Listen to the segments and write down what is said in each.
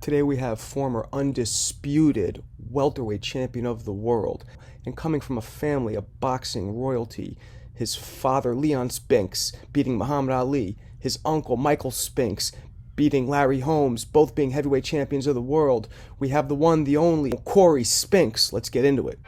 Today we have former undisputed welterweight champion of the world, and coming from a family of boxing royalty, his father Leon Spinks beating Muhammad Ali, his uncle Michael Spinks beating Larry Holmes, both being heavyweight champions of the world. We have the one, the only, Cory Spinks. Let's get into it.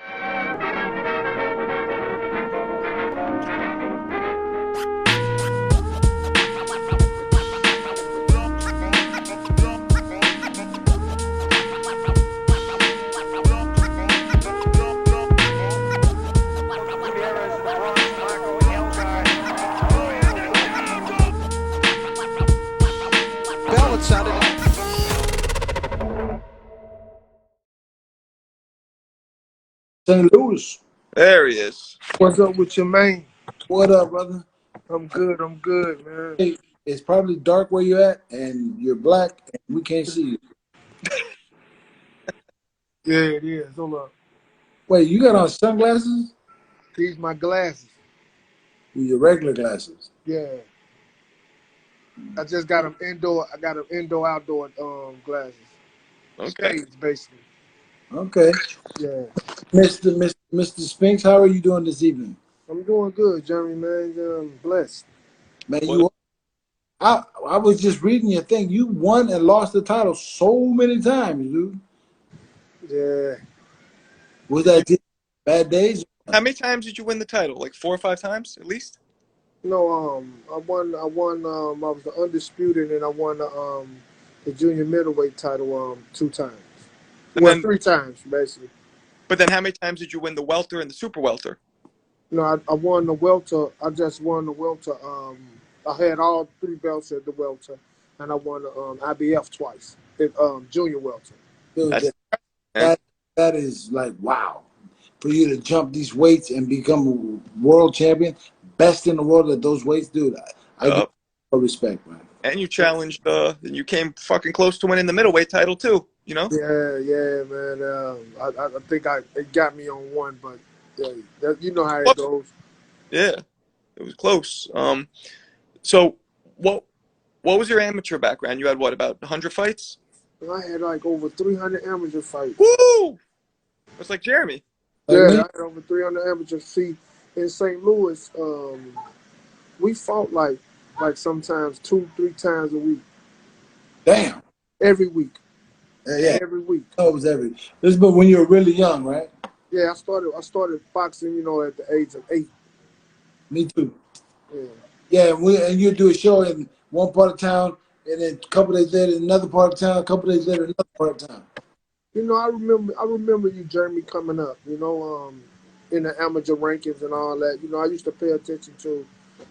St. Louis. There he is. What's up with your man? What up, brother? I'm good, man. Hey, it's probably dark where you're at, and you're black, and we can't see you. Yeah, it is. Hold up. Wait, you got on sunglasses? These my glasses. Your regular glasses? Yeah. I just got them indoor. I got them indoor-outdoor glasses. Okay. Shades, basically. Okay. Yeah. Mr. Spinks, how are you doing this evening? I'm doing good, Jeremy, man. I'm blessed. Man, I was just reading your thing. You won and lost the title so many times, dude. Yeah. Was that just bad days? How many times did you win the title? Like 4 or 5 times at least? No, I won I was the undisputed, and I won the junior middleweight title 2 times. Well, 3 times basically. But then how many times did you win the welter and the super welter? No, I won the welter. I just won the welter. I had all 3 belts at the welter, and I won the IBF twice at junior welter. Dude, that is like, wow. For you to jump these weights and become a world champion, best in the world at those weights, dude, I give you respect, man. And you challenged, and you came fucking close to winning the middleweight title too, you know? Yeah, man. I think it got me on one, but you know how it goes. Yeah, it was close. So what was your amateur background? You had what, about 100 fights? I had like over 300 amateur fights. Woo! It's like Jeremy. Yeah, I had over 300 amateur. See, in St. Louis, we fought like sometimes 2-3 times a week. Damn. Every week. Yeah. Every week. Oh, it was every. This is but when you were really young, right? Yeah, I started boxing, at the age of 8. Me too. Yeah. Yeah, and you do a show in one part of town, and then a couple days later in another part of town, a couple days later in another part of town. I remember you, Jeremy, coming up, in the amateur rankings and all that. I used to pay attention to,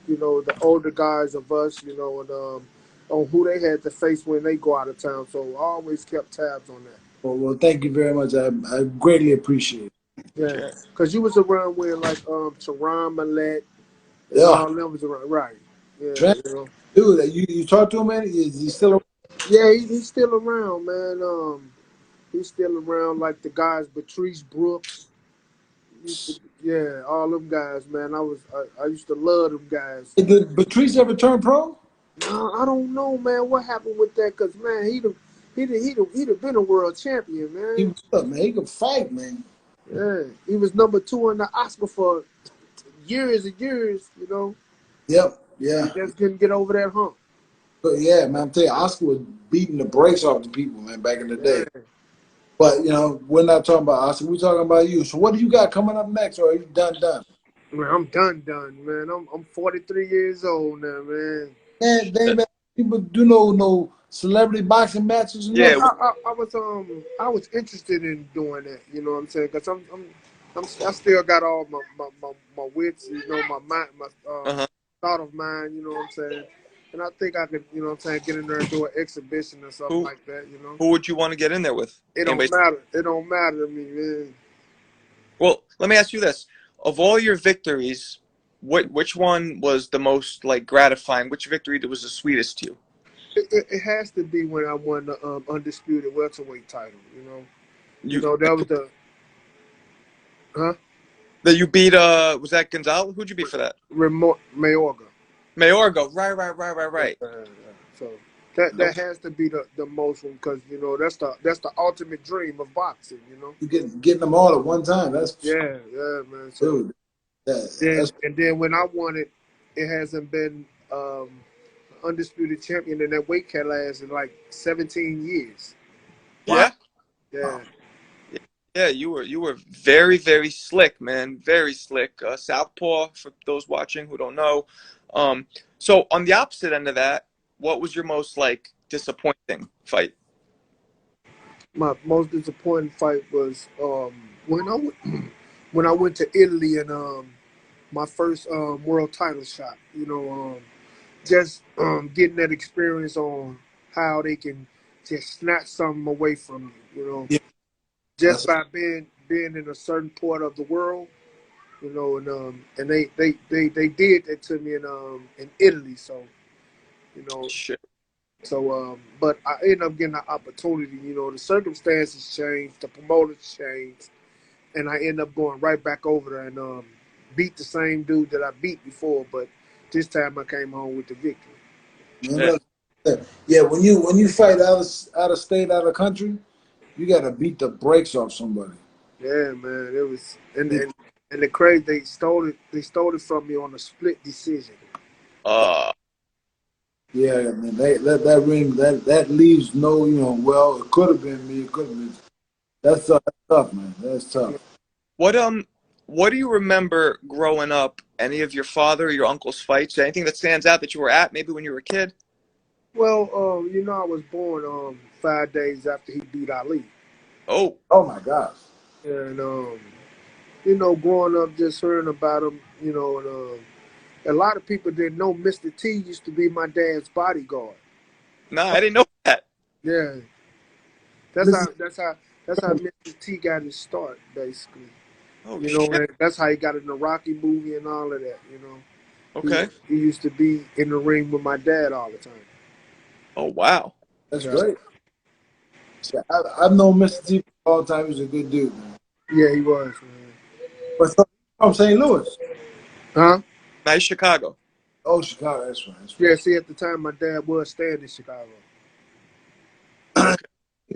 the older guys of us, and on who they had to face when they go out of town. So I always kept tabs on that. Well, thank you very much. I greatly appreciate it. Yeah, because you was around when like Teron Millette, all them was around, right? Yeah, dude, you talk to him, man. Is he still around? Yeah, he's still around, man. He's still around, like the guys, Patrice Brooks. All them guys, man. I used to love them guys. Did Patrice ever turn pro? No, I don't know, man. What happened with that? Cause man, he'd have been a world champion, man. He could fight, man. Yeah, he was number 2 in the Oscar for years and years, Yep, yeah. He just couldn't get over that hump. But yeah, man, I'm telling you, Oscar was beating the brakes off the people, man, back in the day. But, we're not talking about Oscar. We're talking about you. So what do you got coming up next, or are you done? Man, I'm done, man. I'm 43 years old now, man. Man, they people do no celebrity boxing matches. Yeah, I was interested in doing that. You know what I'm saying? Because I still got all my wits. My mind, my thought of mine. You know what I'm saying? And I think I could, get in there and do an exhibition or something like that, Who would you want to get in there with? It don't matter. It don't matter to me, man. Well, let me ask you this. Of all your victories, which one was the most, like, gratifying? Which victory was the sweetest to you? It has to be when I won the undisputed welterweight title, that was the... Huh? That you beat, was that Gonzalez? Who'd you beat for that? Mayorga. Mayorga, right. So No. That has to be the most one because that's the ultimate dream of boxing. You getting them all at one time. That's Yeah, man. So dude. Yeah, then that's and then when I won it, it hasn't been undisputed champion in that weight class in like 17 years. wow. Yeah. Yeah. Yeah, you were very, very slick, man. Very slick. Southpaw, for those watching who don't know. Um, so on the opposite end of that, what was your most like disappointing fight? My most disappointing fight was when when I went to Italy and my first world title shot. Just getting that experience on how they can just snatch something away from you. Yeah, Just that's by being in a certain part of the world. And they did that to me in Italy. So you know, Shit. but I ended up getting an opportunity. The circumstances changed, the promoters changed, and I ended up going right back over there and beat the same dude that I beat before. But this time I came home with the victory. man, Yeah. yeah. When you fight out of state, out of country, you got to beat the brakes off somebody. Yeah, man, it was Yeah, and the crazy they stole it. They stole it from me on a split decision. Uh, yeah, man. That ring that leaves no, well, it could have been me. It could have been. That's tough, man. That's tough. what what do you remember growing up? Any of your father or your uncle's fights? Anything that stands out that you were at, maybe when you were a kid? Well, I was born 5 days after he beat Ali, Oh, Oh my gosh. and growing up just hearing about him, and a lot of people didn't know Mr. T used to be my dad's bodyguard. no, I didn't know that. Yeah, that's how Listen, that's how that's how Mr. T got his start, basically. Oh shit. And that's how he got in the Rocky movie and all of that. He Okay. he used to be in the ring with my dad all the time. Oh wow. that's Yeah, great. Yeah, I've known Mr. T for a long time. He's a good dude, man. yeah, he was, man. But so, from St. Louis. Huh? Nice Chicago. Oh, Chicago. That's right. That's Yeah. right. See, at the time, my dad was staying in Chicago. Okay.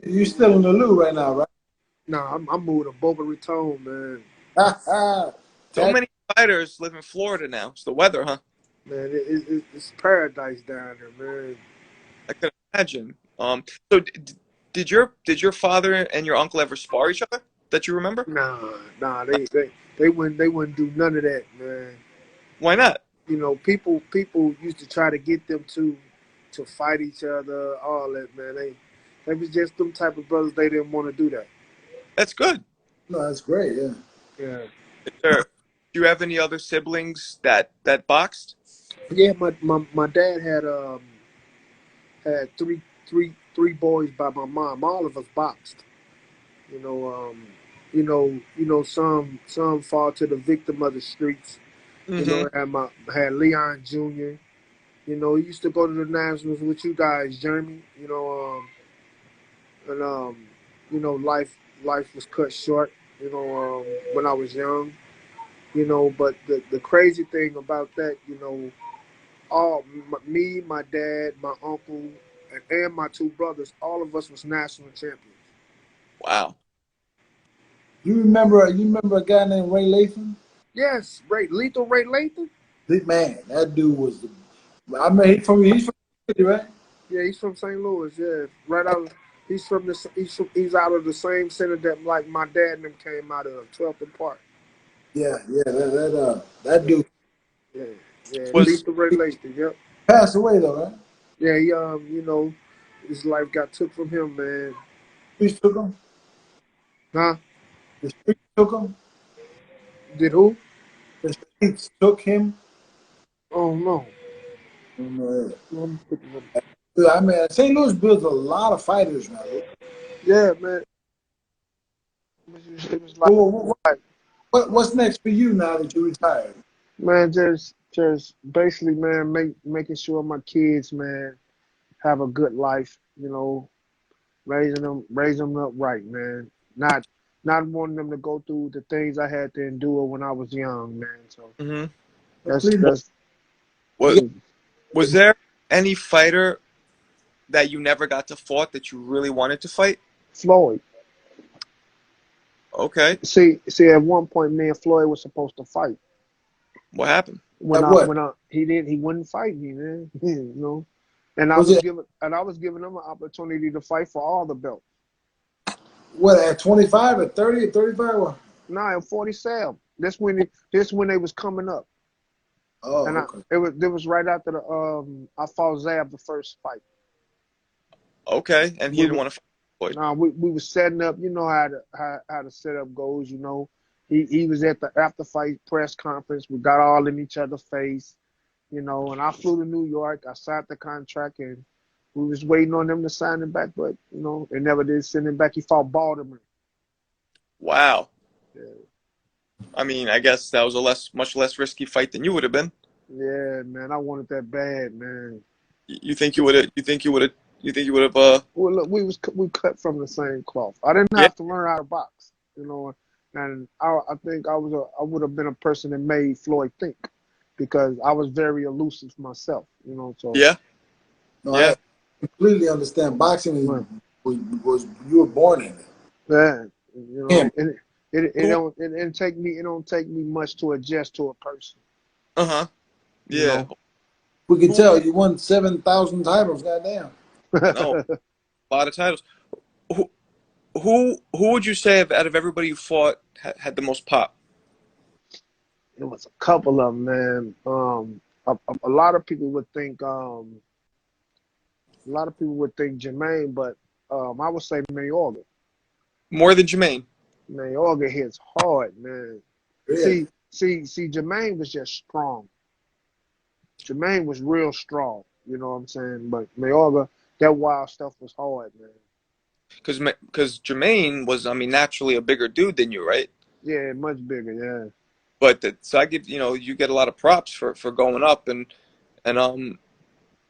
You still in the loo right now, right? Nah, I'm moving to Boca Raton, man. So That, many fighters live in Florida now. It's the weather, huh? Man, it's paradise down there, man. I can imagine. So did your father and your uncle ever spar each other that you remember? Nah, they wouldn't do none of that, man. Why not? People used to try to get them to fight each other, all that, man. They was just them type of brothers. They didn't want to do that. That's good. no, that's great. Yeah. Yeah, Do you have any other siblings that boxed? yeah. My dad had three boys by my mom. All of us boxed. You know, some fall to the victim of the streets. Mm-hmm. I had Leon Jr. He used to go to the nationals with you guys, Jeremy. And life was cut short. When I was young. But the crazy thing about that, me, my dad, my uncle, and my two brothers, all of us was national champions. Wow. You remember a guy named Ray Latham? Yes, Lethal Ray Lathan. Man, that dude was the. I mean, he's from the city, right? Yeah, he's from St. Louis. Yeah, right out. He's out of the same center that like my dad and them came out of 12th and Park. Yeah, yeah. That Yeah, dude yeah, yeah. Was Lethal Ray he Lathan. Yep. passed away though, right? Yeah, his life got took from him, man. Streets took him. Huh? The streets took him. Did who? The streets took him. Oh no. Uh, I'm I mean, St. Louis builds a lot of fighters now. Yeah, man. It was like, What's next for you now that you're retired? man, just basically, man, making sure my kids, man, have a good life. Raising them up right, man. Not wanting them to go through the things I had to endure when I was young, man. So mm-hmm. that's Please, that's What you was there any fighter that you never got to fight that you really wanted to fight? Floyd. Okay. See, at one point, me and Floyd was supposed to fight. What happened? He wouldn't fight me, man. You know, and I Was was it giving him an opportunity to fight for all the belts. what, at 25, at 30, at 35? What? Nah, at 47. This when they was coming up, Oh, and okay. it was right after I fought Zab the first fight. Okay, and he didn't want to fight Floyd. Nah, we was setting up. You know how the setup goes. You know, he was at the after fight press conference. We got all in each other's face. You know, and I flew to New York. I signed the contract, and we was waiting on them to sign it back, but you know, they never did send him back. He fought Baltimore. Wow. Yeah. I mean, I guess that was a much less risky fight than you would have been. Yeah, man, I wanted that bad, man. You think you would have? You think you would have? You think you would have? Well, look, we cut from the same cloth. I didn't Yeah. have to learn how to box, you know, and I think I would have been a person that made Floyd think, because I was very elusive myself, you know. So Yeah. No, Yeah. I completely understand. Boxing Right. was you were born in it. yeah, you Him. know, and it Who? don't take me much to adjust to a person, Uh-huh. you Yeah. know. We can Who? tell you won 7,000 titles. Goddamn. I know. A lot of titles. Who? Who would you say out of everybody you fought had the most pop? It was a couple of them, man. A lot of people would think Jermaine, but I would say Mayorga. More than Jermaine? Mayorga hits hard, man. Really? See, Jermaine was just strong. Jermaine was real strong, you know what I'm saying? But Mayorga, that wild stuff was hard, man. Because Jermaine was, I mean, naturally a bigger dude than you, right? Yeah, much bigger, yeah. But so I give you get a lot of props for going up and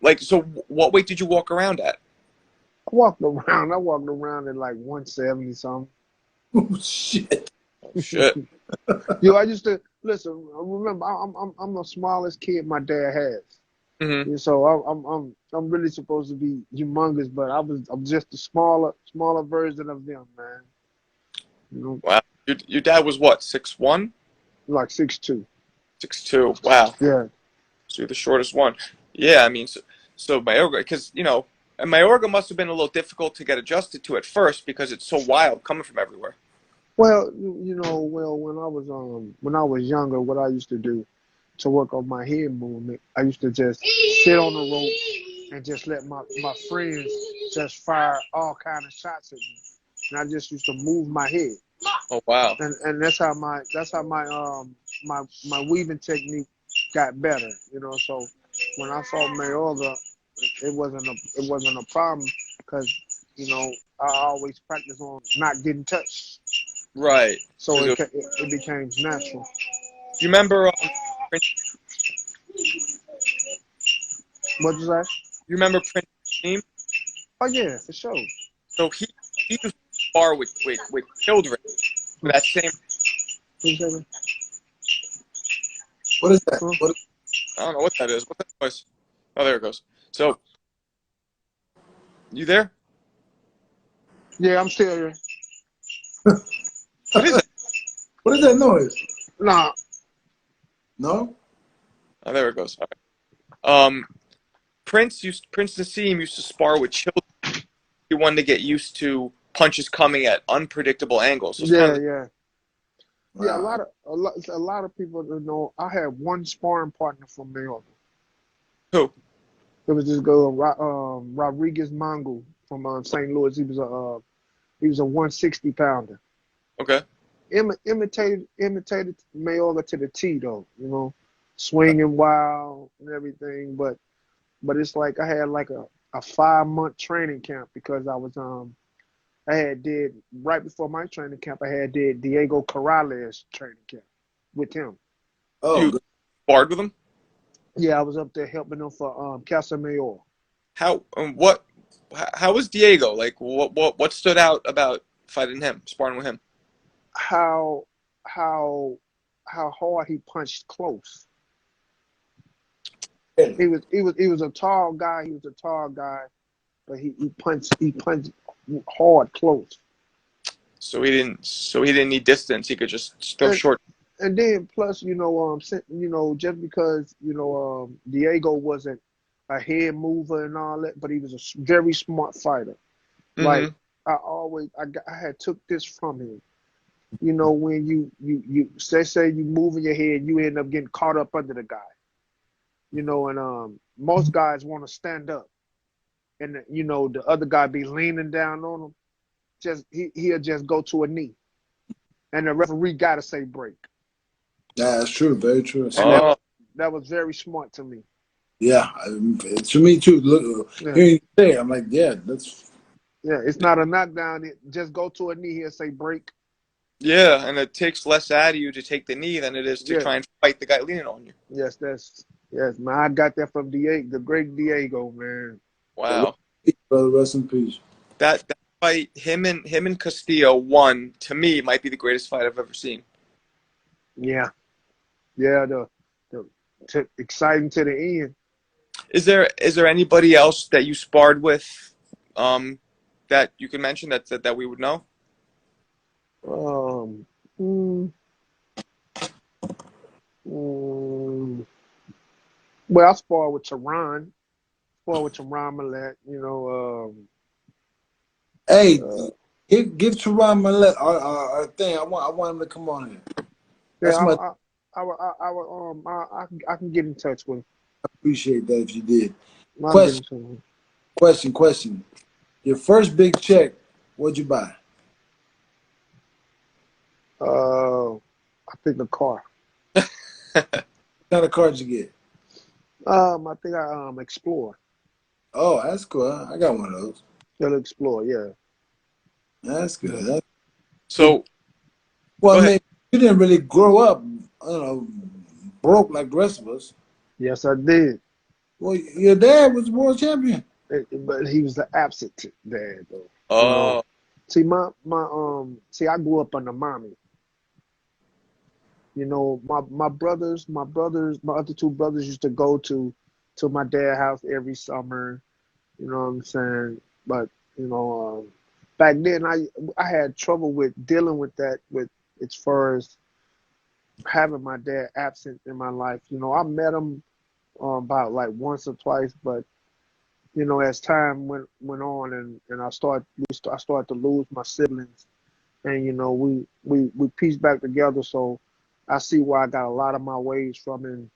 like, so what weight did you walk around at? I walked around at like 170 something. Oh shit. Oh, shit. Yo, I used to listen. Remember, I'm the smallest kid my dad has. Mm-hmm. And so I'm really supposed to be humongous, but I'm just a smaller version of them, man. You know, Wow. Your dad was what, 6'1"? like 6'2". 6'2". Wow. Yeah. So you're the shortest one. Yeah, I mean, so Mayorga, because and Mayorga must have been a little difficult to get adjusted to at first because it's so wild coming from everywhere. Well, when I was younger, what I used to do to work on my head movement, I used to just sit on the rope and just let my friends just fire all kind of shots at me, and I just used to move my head. Oh wow. And that's how my my weaving technique got better, you know. So when I fought Mayorga, it wasn't a problem, because you know I always practice on not getting touched, Right. so 'Cause it became natural. you remember Prince? What'd you say? You remember Prince team? Oh yeah, for sure. So he used to spar with children for that same. What is that? Huh? What? I don't know what that is. What that was? Oh, there it goes. So you there? Yeah, I'm still here. What is it? What is that noise? Nah, No. Oh, there it goes. All right. Prince Nassim used to spar with children. He wanted to get used to punches coming at unpredictable angles. So it's kind of yeah. Yeah, a lot of people don't know. I had one sparring partner from New York. who? It was this girl, Rodriguez Mongo from St. Louis. He was a 160 pounder. Okay. Imitated Mayorga to the T though, you know, swinging wild and everything. But it's like I had like a 5-month training camp, because I had did right before my training camp. I had did Diego Corrales training camp with him. Oh, You good. sparred with him? Yeah, I was up there helping him for Casa Mayor. How was Diego? Like what stood out about fighting him, sparring with him? How how hard he punched close. Really? He was a tall guy. He was a tall guy, but he punched hard close. So he didn't need distance. He could just throw And short. and then plus, just because Diego wasn't a head mover and all that, but he was a very smart fighter. Like Mm-hmm. I had took this from him. When you say you moving your head, you end up getting caught up under the guy. And most guys want to stand up, and the other guy be leaning down on him. He'll just go to a knee, and the referee got to say break. Yeah, that's true. Very true. And Oh, that was very smart to me. Yeah, to me too. Look, Yeah, hearing you say it, I'm like, yeah, that's yeah. It's not a knockdown. Just go to a knee. He'll say break. yeah, and it takes less out of you to take the knee than it is to Yeah. try and fight the guy leaning on you. Yes, yes, man. I got that from Diego, the great Diego, man. Wow. brother. Rest in peace. That fight, him and Castillo won, to me, might be the greatest fight I've ever seen. Yeah, yeah. Exciting to the end. Is there anybody else that you sparred with, that you can mention that we would know? Um, mm, mm, well, I sparred with Tehran. Sparred with Tehran Millet. Hey, Uh, give Teron Millette our thing. I want him to come on here. That's yeah, my I can get in touch with him. appreciate that if you did. I'll get in touch with him. Question. Your first big check, what'd you buy? I think a car. What kind of car did you get? I think I Explorer. Oh, that's cool. I got one of those. The Explorer, yeah. That's good. That's So well, go I ahead. mean, you didn't really grow up, broke like the rest of us. Yes, I did. Well, your dad was world champion. But he was the absent dad, though. Oh, See, I grew up under mommy. My brothers, my other two brothers used to go to my dad's house every summer. You know what I'm saying? But back then I had trouble with dealing with that with as far as having my dad absent in my life. I met him about like once or twice, but as time went on and I started to lose my siblings, and we pieced back together. So I see where I got a lot of my ways from, and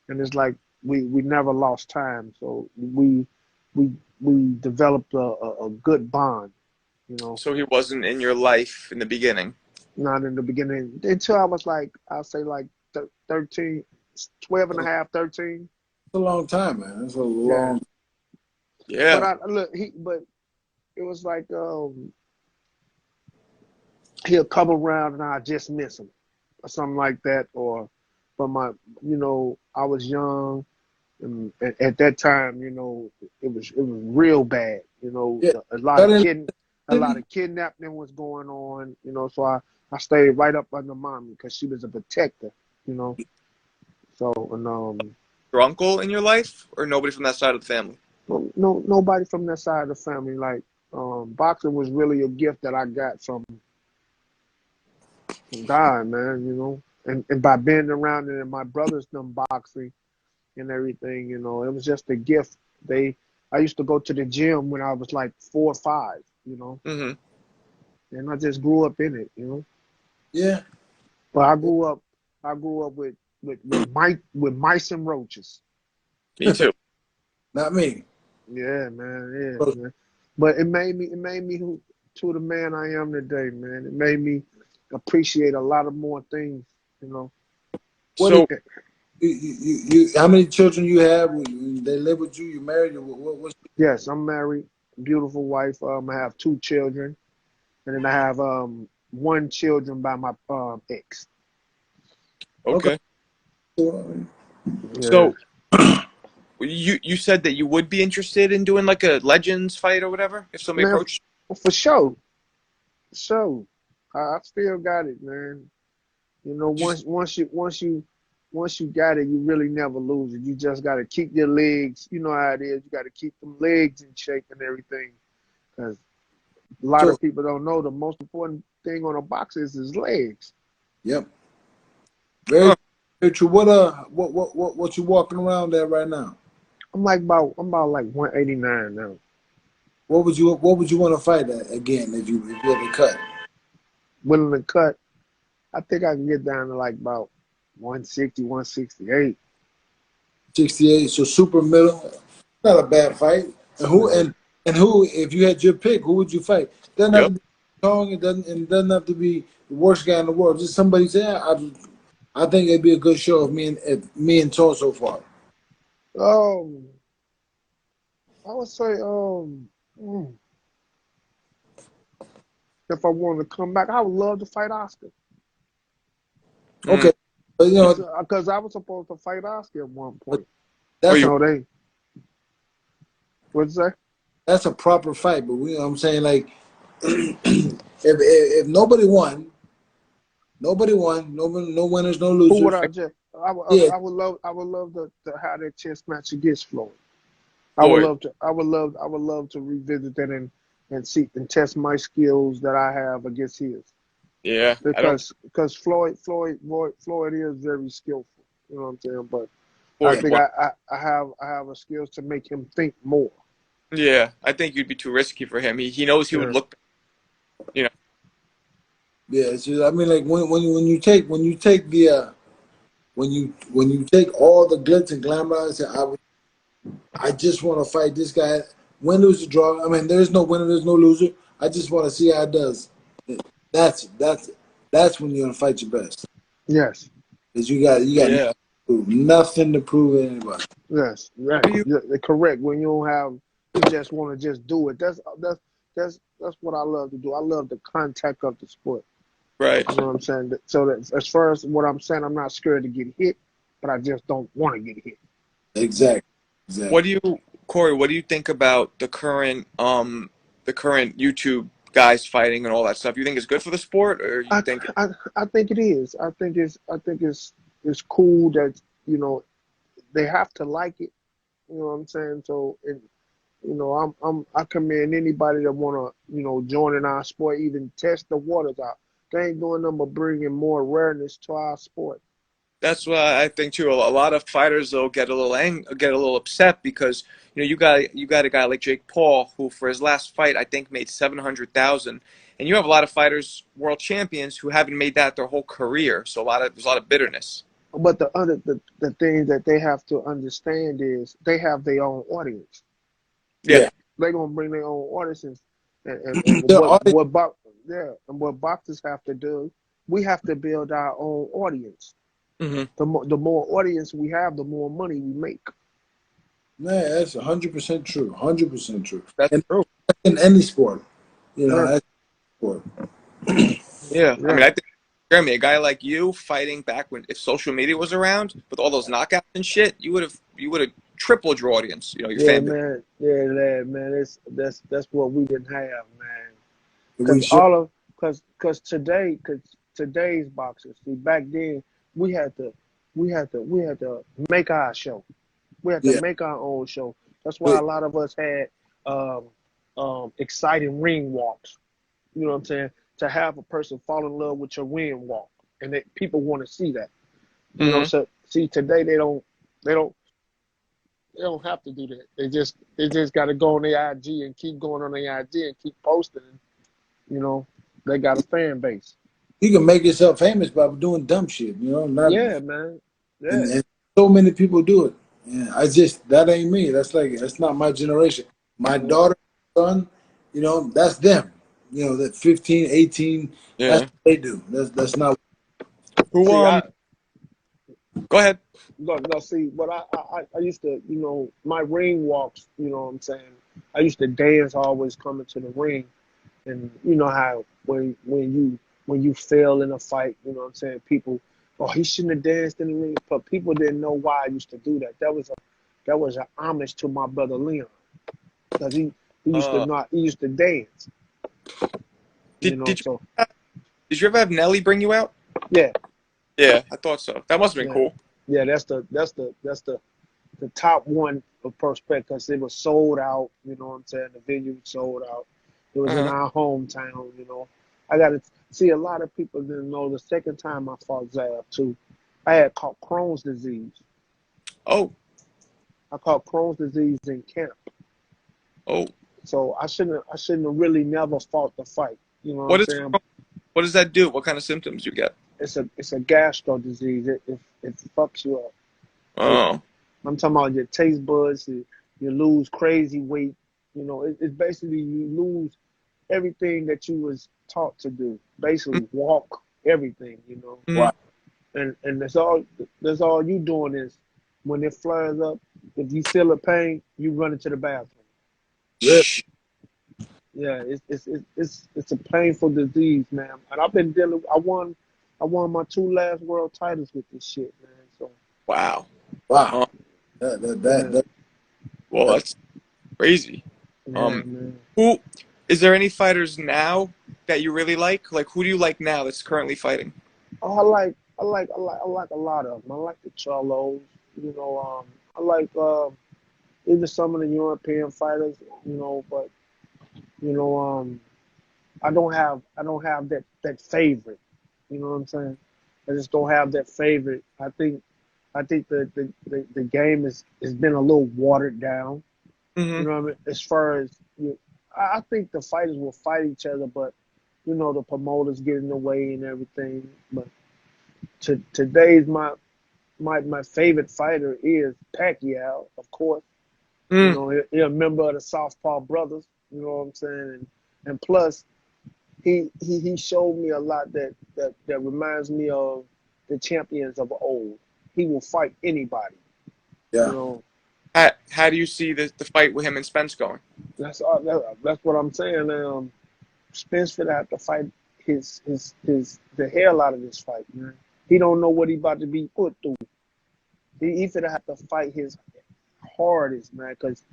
it's like we never lost time. So we developed a good bond. so he wasn't in your life in the beginning. Not in the beginning until I was like, I'll say like 13, 12 and a half, 13. It's a long time, man. It's a Yeah. long. Yeah. But it was like he'll come around and I just miss him or something like that. But I was young, and at that time, it was real bad. Yeah. A lot of kidnapping was going on. So I stayed right up under mommy because she was a protector. So Your uncle in your life, or nobody from that side of the family? no, nobody from that side of the family. Like boxing was really a gift that I got from God, man. And by being around it and my brothers them boxing and everything, it was just a gift. I used to go to the gym when I was like 4 or 5, Mm-hmm. and I just grew up in it. Yeah. But I grew up with mice and roaches. Me too. Not me. Yeah, man. Yeah, man. But it made me to the man I am today, man. It made me appreciate a lot of more things. So How many children you have? They live with you? You married? What's Yes, I'm married, beautiful wife. I have 2 children, and then I have one children by my ex. okay. Yeah. So you said that you would be interested in doing like a Legends fight or whatever if somebody Man, approached. for sure. So I still got it, man. Once you once you got it, you really never lose it. You just got to keep your legs. You know how it is. You got to keep them legs in shape and everything. Because a lot So, of people don't know the most important thing on a boxer is his legs. yep. Very, very true. What you walking around at right now? I'm about like 189 now. What would you want to fight at again if you had to cut? Willing to cut. I think I can get down to like about 160, 168. 68, so super middle. Not a bad fight. And who if you had your pick, who would you fight? Doesn't have to Yep. be strong, it doesn't have to be the worst guy in the world. Just somebody say, I think it'd be a good show if me and Tone so far. Um, I would say if I wanted to come back, I would love to fight Oscar. Okay. But Because I was supposed to fight Oscar at one point. that's No, they. What'd you say? that's a proper fight, but I'm saying, like, if nobody won, no winners, no Who would losers. I just? Yeah, I would love to have that chess match against Floyd. Floyd. I would love to revisit that and see and test my skills that I have against his. Yeah. Because Floyd is very skillful. You know what I'm saying? But I Floyd. think I have a skills to make him think more. Yeah. I think you'd be too risky for him. He knows he would Yeah. look. You know. yeah. It's just, I mean, like when you take the when you take all the glitz and glamour, I just want to fight this guy. Win, lose, or draw. I mean, there's no winner, there's no loser. I just want to see how it does. That's when you're gonna fight your best. Yes. Because you got Yeah. nothing to prove to anybody. Yes. Right. Yeah, correct. When you don't have, you just want to just do it. That's what I love to do. I love the contact of the sport. Right. You know what I'm saying? So that as far as what I'm saying, I'm not scared to get hit, but I just don't want to get hit. Exactly. Corey? What do you think about the current YouTube guys fighting and all that stuff? You think it's good for the sport, or you I, think? I think it is. I think it's cool that they have to like it. You know what I'm saying? So I commend anybody that wanna join in our sport, even test the waters out. They ain't doing nothing but bringing more awareness to our sport. That's what I think too. A lot of fighters though get a little upset because you got a guy like Jake Paul who for his last fight I think made 700,000, and you have a lot of fighters, world champions, who haven't made that their whole career. So there's a lot of bitterness. But the thing that they have to understand is they have their own audience. Yeah. They're gonna bring their own audience and The audience, and what boxers have to do, we have to build our own audience. Hmm. The more audience we have, the more money we make. man, that's 100% true. 100% true. That's And true. in any sport, Yeah, that's sport. Yeah. I yeah, mean, I think Jeremy, a guy like you fighting back when if social media was around with all those knockouts and shit, you would have tripled your audience. Your yeah, fan base. man, yeah, man. That's what we didn't have, man. We Because should. because today's boxers, see, back then we had to we had to make our show. We had to Yeah. make our own show. That's why a But lot of us had um, exciting ring walks. You know what I'm saying? To have a person fall in love with your ring walk, and people want to see that. Hmm. So see today they don't they don't have to do that. They just got to go on their IG and keep going on their IG and keep posting. You know, they got a fan base. you can make yourself famous by doing dumb shit. Not Yeah, man. Yeah. and so many people do it. Yeah, that ain't me. That's not my generation. My Mm. daughter, son, that's them. That 15, 18, that's Yeah. what they do. That's not. Who See, Go ahead. no, see, but I used to, my ring walks, you know what I'm saying? I used to dance always coming to the ring. And you know how when you fail in a fight, you know what I'm saying, people, oh, he shouldn't have danced in the ring. But people didn't know why I used to do that. That was an homage to my brother Leon. Because he used to Uh, not he used to dance. did did you So did you ever have Nelly bring you out? yeah, Yeah, I thought so. That must have been yeah. cool. Yeah, that's the top one of prospect because it was sold out. You know what I'm saying? The venue was sold out. It was in Uh-huh. our hometown. You know, I got to see a lot of people didn't know the second time I fought Zab too. I had caught Crohn's disease. Oh, I caught Crohn's disease in camp, oh. so I shouldn't have really never fought the fight. You know what I'm What is saying? what does that do? What kind of symptoms you get? It's a gastro disease. It fucks you up. Like Oh. I'm talking about your taste buds. You lose crazy weight. You know, it's basically you lose everything that you was taught to do. Basically, walk everything. You know, Mm-hmm. Wow. and that's all you doing is when it flares up. If you feel a pain, you run into the bathroom. Yeah. Yeah, it's a painful disease, man. And I've been dealing. I won my two last world titles with this shit, man. So Wow. Wow. Oh, yeah, well, that's crazy. yeah, Um, man. who is there any fighters now that you really like? Like, who do you like now that's currently fighting? Oh, I like a lot of them. I like the Charlos. You know, I like even some of the European fighters. You know, but you know, I don't have that favorite. You know what I'm saying? I just don't have that favorite. I think the game has been a little watered down. You Mm-hmm. know what I mean? As far as I think the fighters will fight each other, but you know the promoters get in the way and everything. But today's my favorite fighter is Pacquiao, of course. You Mm. know, he's a member of the Southpaw Brothers. You know what I'm saying? And plus, he showed me a lot that reminds me of the champions of old. He will fight anybody. You Yeah. know, How do you see the fight with him and Spence going? that's what I'm saying. Spence finna have to fight the hell out of this fight, man. He don't know what he about to be put through. He finna have to fight his hardest, man, because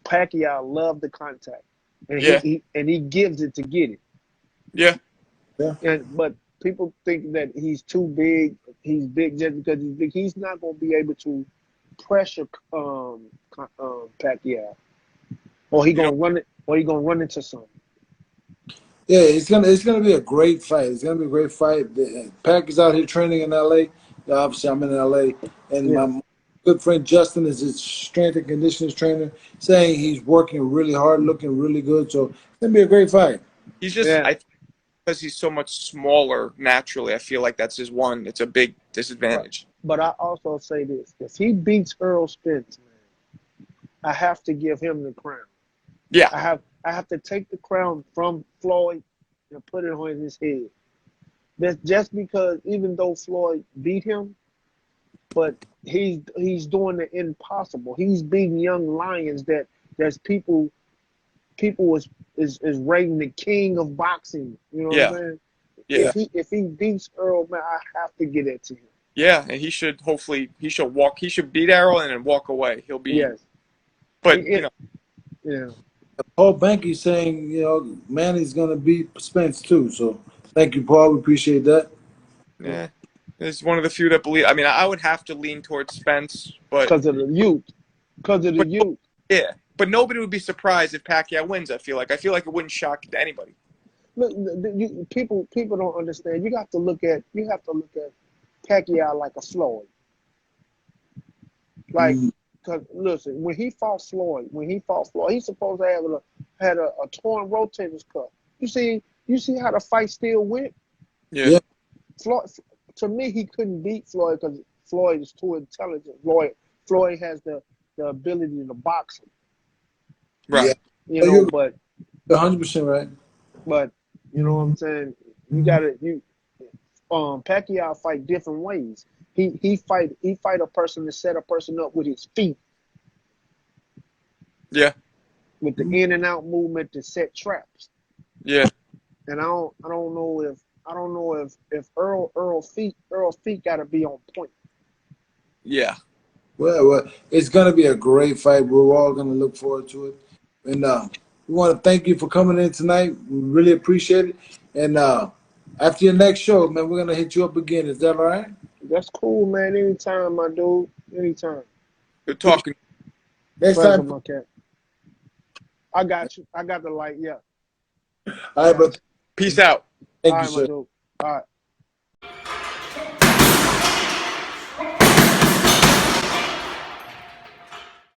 Pacquiao loved the contact, and Yeah, he gives it to get it. yeah, Yeah. But people think that he's too big. He's big just because he's big. He's not gonna be able to pressure Pacquiao, or he you know, gonna run it, or he gonna run into something. Yeah, it's gonna be a great fight. It's gonna be a great fight. Pac is out here training in LA. Obviously, I'm in LA, and Yeah, my good friend Justin is his strength and conditioning trainer, saying he's working really hard, looking really good. So it's gonna be a great fight. he's just yeah. I because he's so much smaller naturally. I feel like that's his one. It's a big But disadvantage. but I also say this: if he beats Earl Spence, man, I have to give him the crown. Yeah, I have to take the crown from Floyd and put it on his head. That's just because even though Floyd beat him, but he's doing the impossible. He's beating young lions that's people is rating the king of boxing. You know what I'm yeah, saying? yeah, Yeah, If he beats Earl, man, I have to get it to him. yeah. And he should hopefully he should walk. He should beat Errol and then walk away. He'll be. Yes. But It, it, yeah. Paul Banky's saying Manny's gonna beat Spence too. So thank you, Paul. We appreciate that. Yeah. yeah, it's one of the few that believe. I mean, I would have to lean towards Spence, but Because of the youth. Because of the but youth. yeah, but nobody would be surprised if Pacquiao wins. I feel like it wouldn't shock anybody. Look, people don't understand. You have to look at Pacquiao like a Floyd. Like, Mm, cause listen, when he fought Floyd, he's supposed to have a torn rotator's cuff. You see how the fight still went. Yeah, yeah, Floyd, to me, he couldn't beat Floyd because Floyd is too intelligent. Floyd has the ability to box him. yeah. right. You Oh, know, you're but 100% right. but you know what I'm saying. Pacquiao fight different ways. He fight a person to set a person up with his feet, Yeah, with the in and out movement to set traps. yeah, And I don't know if Earl feet got to be on point. yeah. Well, it's gonna be a great fight. We're all gonna look forward to it, and we want to thank you for coming in tonight. We really appreciate it. And after your next show, man, we're gonna hit you up again. Is that all right? That's cool, man. Anytime, my dude. Anytime. Good talking. Next Pleasure, time. my cat. I got you. I got the light. Yeah. All right, but Peace out. All thank you, right, my sir. dude. All right.